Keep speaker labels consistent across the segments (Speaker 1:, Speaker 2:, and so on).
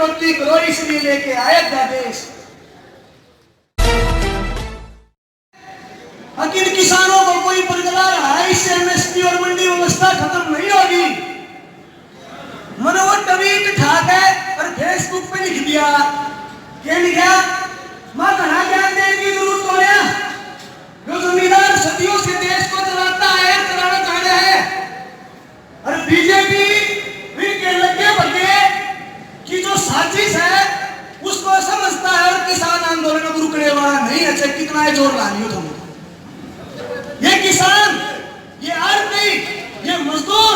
Speaker 1: कटौती करो, इसलिए लेके आए अध्यादेश। लेकिन किसानों को कोई परगला रहा है, इससे एमएसपी और मंडी व्यवस्था खत्म नहीं होगी। मैंने वो ट्वीट उठा के और फेसबुक पे लिख दिया, क्या लिखा, मां घना ज्ञान देने की जरूरत हो रहा, जो जमींदार सदियों से देश को चलाता है, चलाना चाह रहा है, और बीजेपी इनके लगे बगे कि जो साजिश है उसको समझता है और किसान आंदोलन को रुकने वाला नहीं है, चाहे कितना जोर ला लियो तुम। ये किसान, ये आरती, ये मजदूर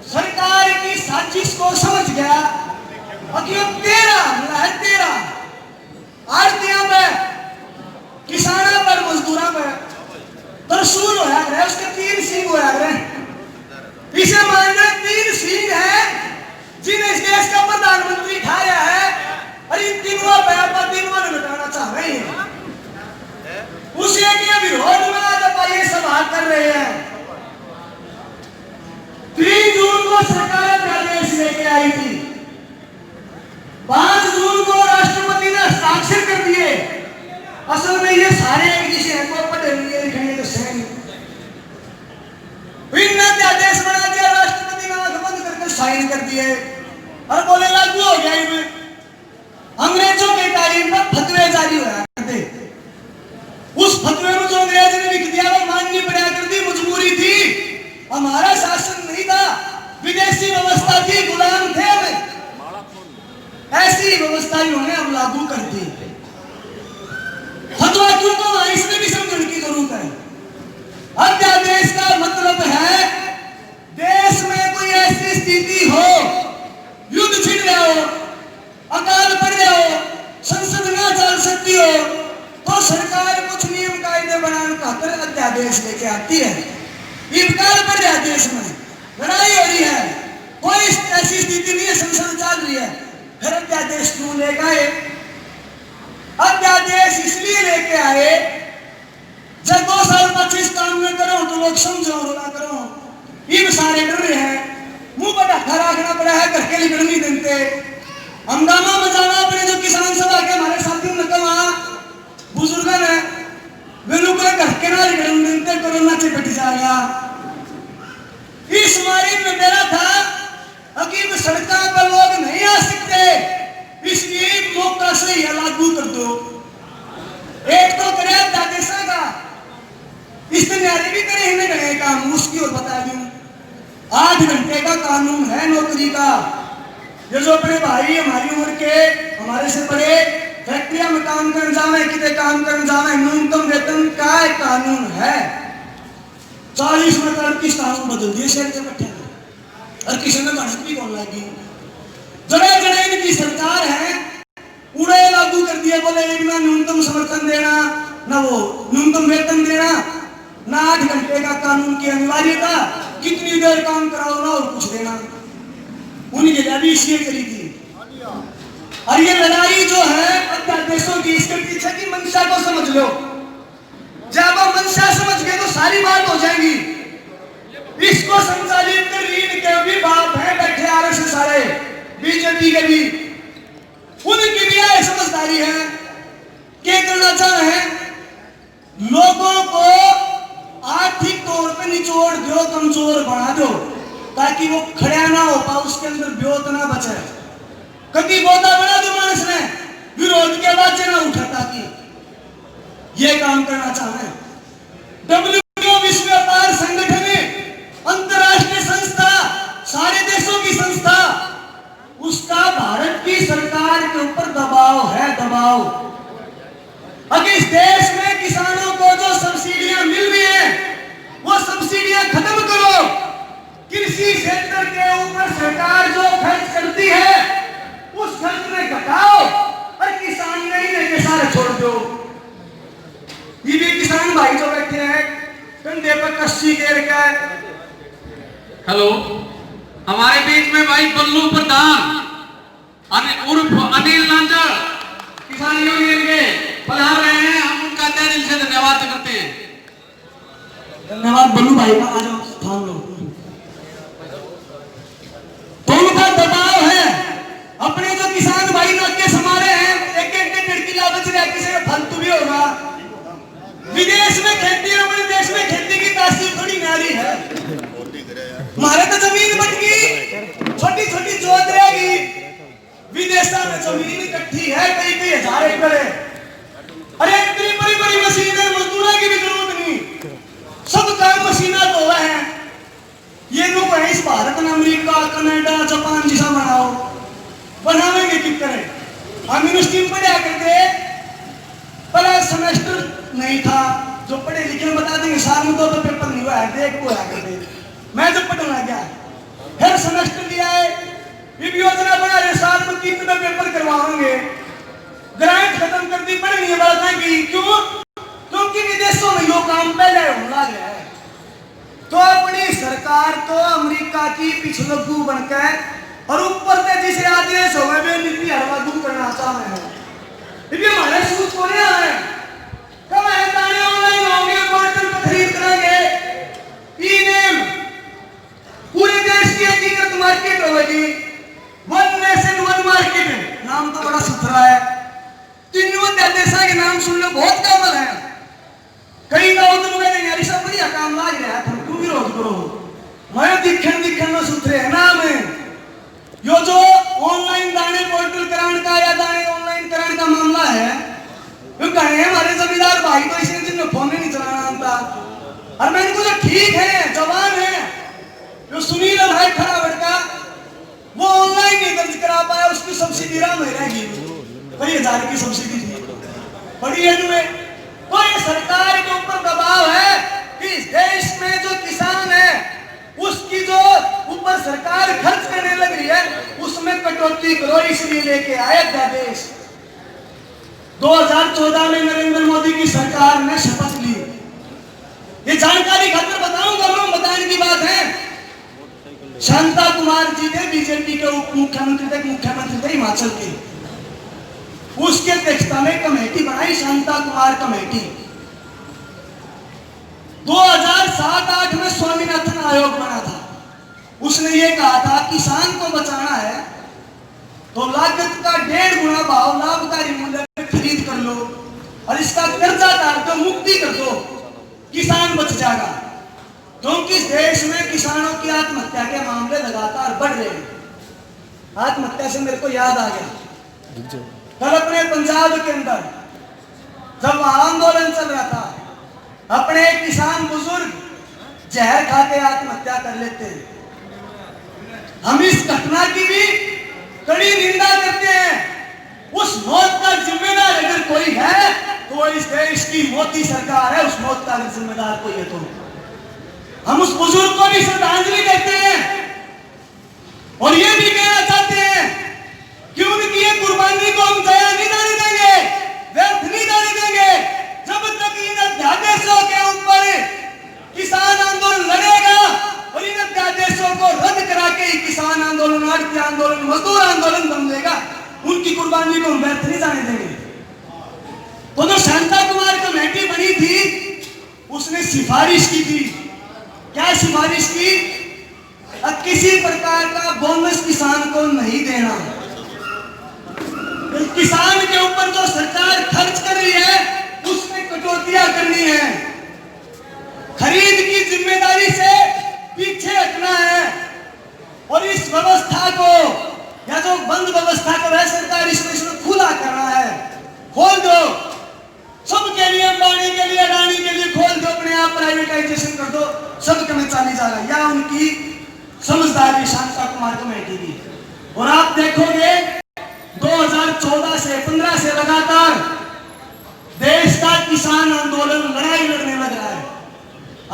Speaker 1: सरकार की साजिश को समझ गया। अब ये तेरा आरतियां पे, किसाना पर, मजदूरा पर तरसूल होया करे, उसके 3 सींग होया करे। इसे मानना 3 सींग है जिन्हें इस देश का प्रधानमंत्री खाया है, और इन तीनों पे आप तीनों ने मिटाना चाह रहे हैं। उसी के विरोध में आज आप ये सभा कर रहे हैं। 3 जून को सरकार अध्यादेश लेके आई थी, 5 जून को राष्ट्रपति ने हस्ताक्षर कर दिए। असल में ये सारे एक जिसे हैं, को पढ़े लिए लिखने के सही अध्यादेश बना दिया, राष्ट्रपति ने आंख बंद करके साइन कर दिए और बोले लागू हो गया। इनमें अंग्रेजों के टाइम में फतवे जारी हुआ करते, उस फतवे में जो अंग्रेज ने लिख दिया वो माननी पड़ा कर दी, मजबूरी थी, हमारा शासन नहीं था, विदेशी व्यवस्था थी, गुलाम थे हमें, ऐसी व्यवस्था इन्होंने अब लागू कर दी। फतवा क्यों तो इसमें भी समझने की जरूरत है। अध्यादेश का मतलब है देश में कोई ऐसी स्थिति हो, युद्ध छिड़ रहा हो, अकाल पड़ रहा हो, संसद ना चल सकती हो, तो सरकार कुछ नियम कायदे बनाने खातिर अध्यादेश लेके आती है। इनकार पड़ रहा है, देश में लड़ाई हो रही है, कोई ऐसी स्थिति नहीं है, संसद चल रही है, फिर अध्यादेश क्यों लेके आए? अध्यादेश इसलिए लेके आए जब 2 साल 25 काम न करो तो लोग समझो ना करो, ये सारे डर रहे हैं, मुंह पर ढक्का रखना पड़ा है, घर के लिए नहीं देते, हंगामा मचाना अपने जो किसान सभा के हमारे साथियों ने कहा, बुजुर्ग ने वेनु को घर के ना निकलने देते, कोरोना से बच जाएगा। इस मारी में मेरा था अकीब सड़कों पर लोग नहीं आ सकते, इसलिए मौका से यह लागू कर दो। एक तो करे अध्यादेश का, इस न्यायालय भी करे, इन्हें करे काम, उसकी और बता दूं 8 घंटे का कानून है नौकरी का। ये जो अपने भाई हमारी उम्र के, हमारे से बड़े फैक्ट्रिया में काम करने जावे, कितने काम करने जावे, न्यूनतम वेतन का एक कानून है। 40 में 38 कानून बदल दिए शहर के बैठे, और किसी ने गणित भी कौन लगी। जड़े जड़े इनकी सरकार है, उड़े लागू कर दिए, बोले एक ना न्यूनतम समर्थन देना, ना वो न्यूनतम वेतन देना, ना 8 घंटे का कानून की अनिवार्यता, कितनी देर काम कराओ ना और कुछ देना, उनकी लड़ाई इसलिए करी थी। और ये लड़ाई जो है अध्यादेशों की, इसके पीछे की मंशा को समझ लो। जब आप मंशा समझ गए तो सारी बात हो जाएगी। इसको संचालित कर इनके भी बाप हैं बैठे आरएसएस सारे, बीजेपी के भी, उनकी भी यह समझदारी है कि करना चाहे लोगों को आर्थिक तौर पे निचोड़ दो, कमजोर बना दो, ताकि वो खड़ा ना हो पाए, उसके अंदर ब्योत ना बचे। कभी बोधा बना दो मानस ने, विरोध के बाद ना उठा, ताकि ये काम करना चाहे। डब्ल्यूटीओ विश्व व्यापार संगठन, अंतरराष्ट्रीय संस्था, सारे देशों की संस्था, उसका भारत की सरकार के ऊपर दबाव है, दबाव। अगर इस देश में किसानों को जो सब्सिडियां मिल रही है वो सब्सिडियां खत्म करो, कृषि क्षेत्र के ऊपर सरकार जो खर्च करती है उस खर्च में घटाओ, और किसान नहीं सारे छोड़ दो। ये भी किसान भाई जो बैठे हैं कंधे पर कस्सी घेर के,
Speaker 2: हेलो, हमारे बीच में भाई बल्लू प्रधान उर्फ अनिल नांजल किसान यूनियन के पधार रहे हैं, हम उनका तहे दिल से धन्यवाद करते हैं।
Speaker 1: धन्यवाद बल्लू भाई का, आ जाओ स्थान लो। तो उनका दबाव है, अपने जो किसान सरकारी नाके समारे हैं, एक एक डेढ़ किला बच रहा है, किसी में फालतू भी होगा। विदेश में खेती और अपने देश में खेती की तासीर थोड़ी न्यारी है। हमारे तो जमीन बच गई, छोटी छोटी जोत रहेगी, विदेशों में जमीन इकट्ठी है कई कई हजार एकड़ है। अरे इतनी बड़ी बड़ी मशीनें, मजदूरों की भी जरूरत नहीं, सब काम मशीना तो हुआ है। ये लोग है इस भारत में अमेरिका कनाडा जापान जैसा बनाओ, बनावेंगे क्यों करें। हम यूनिवर्सिटी में पढ़ा करते, पहला सेमेस्टर नहीं था, जो पढ़े लिखे बता देंगे साल में 2 पेपर नहीं हुआ है, देख को करते। मैं जब पढ़ने लग गया फिर सेमेस्टर लिया है, ये योजना बना रहे साल में 3 पेपर करवाएंगे, ग्रांट खत्म कर दी, पढ़नी है बात की। क्यों? क्योंकि विदेशों में यो काम पहले होने लग गया है। तो अपनी सरकार तो अमेरिका की पिछलग्गू बनकर और ऊपर से जिसे आदेश हो गए नीति हरवादू करना चाहते हैं। ये हमारे सूच को नहीं है, कब है दाने ऑनलाइन होंगे, पोर्टल पर खरीद करेंगे, ई-नेम पूरे देश की एकीकृत मार्केट होगी, वन नेशन वन मार्केट। नाम तो बड़ा सुथरा है, तीनों देशों के नाम सुन लो, बहुत कामल है। कई गाँव तो लोग यार सब बढ़िया काम लाग रहा है, तुम क्यों विरोध करो। मैं दिखन में सुथरे है नाम है। यो जो ऑनलाइन दाने पोर्टल कराने का या दाने ऑनलाइन कराने का मामला है, वो कहे हमारे जमींदार भाई तो इसे जिन्हें फोन नहीं चलाना आता। और मैंने कहा ठीक है, जवान है, जो सुनील भाई खड़ा लड़का, वो ऑनलाइन नहीं दर्ज करा पाया, उसकी सब्सिडी राम रहेगी, 20,000 की सब्सिडी थी, बड़ी है तुम्हें। तो ये सरकार के ऊपर दबाव है कि इस देश में जो किसान है उसकी जो ऊपर सरकार खर्च करने लग रही है उसमें कटौती करो, इसलिए लेके आए अध्यादेश। 2014 में नरेंद्र मोदी की सरकार ने शपथ ली। ये जानकारी खातिर बताऊंगा, मैं बताने की बात है। शांता कुमार जी थे बीजेपी के उप मुख्यमंत्री थे हिमाचल के, उसके अध्यक्षता में कमेटी बनाई, शांता कुमार कमेटी। 2007-8 में स्वामीनाथन आयोग बना था। उसने ये कहा था किसान को बचाना है तो लागत का 1.5 गुना भाव लाभकारी मूल्य में खरीद कर लो और इसका कर्जा डाल कर मुक्ति कर दो, किसान बच जाएगा। क्योंकि इस देश में किसानों की आत्महत्या के मामले लगातार बढ़ रहे हैं। आत्महत्या से मेरे को याद आ गया, कल अपने पंजाब के अंदर जब आंदोलन चल रहा था, अपने किसान बुजुर्ग जहर खाते आत्महत्या कर लेते हैं। हम इस घटना की भी कड़ी निंदा करते हैं। उस मौत का जिम्मेदार अगर कोई है तो इस देश की मोदी सरकार है, उस मौत का जिम्मेदार कोई है तो हम उस बुजुर्ग को भी श्रद्धांजलि देते हैं और ये भी कहना चाहते हैं कि उनकी ये कुर्बानी को हम दया नहीं जाने देंगे, व्यर्थ नहीं जाने देंगे। जब तक इन अध्यादेशों के ऊपर किसान आंदोलन लड़ेगा और इन अध्यादेशों को रद्द करा के किसान आंदोलन, आड़ती आंदोलन, मजदूर आंदोलन बन लेगा, उनकी कुर्बानी को हम व्यर्थ नहीं जाने देंगे। तो जो शांता कुमार कमेटी बनी थी उसने सिफारिश की थी, क्या सिफारिश की? किसी प्रकार का बोनस किसान को नहीं देना। किसान के ऊपर जो सरकार खर्च कर रही है उसमें कटौतियां करनी है, खरीद की जिम्मेदारी से पीछे हटना है। और इस व्यवस्था को या जो बंद व्यवस्था को है सरकार इसमें खुला करना है, खोल दो सबके लिए, अंबानी के लिए, अडानी के लिए खोल दो, अपने आप प्राइवेटाइजेशन कर दो, सब कमें चाली जा रहा है। या उनकी समझदारी शांता कुमार कमेटी की। और आप देखोगे 2014 से 15 से लगातार देश का किसान आंदोलन लड़ाई लड़ने लग रहा है।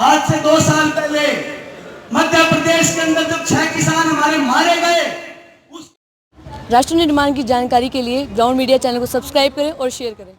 Speaker 1: आज से 2 साल पहले मध्य प्रदेश के अंदर जब 6 किसान हमारे मारे गए।
Speaker 3: राष्ट्र निर्माण की जानकारी के लिए ग्राउंड मीडिया चैनल को सब्सक्राइब करें और शेयर करें।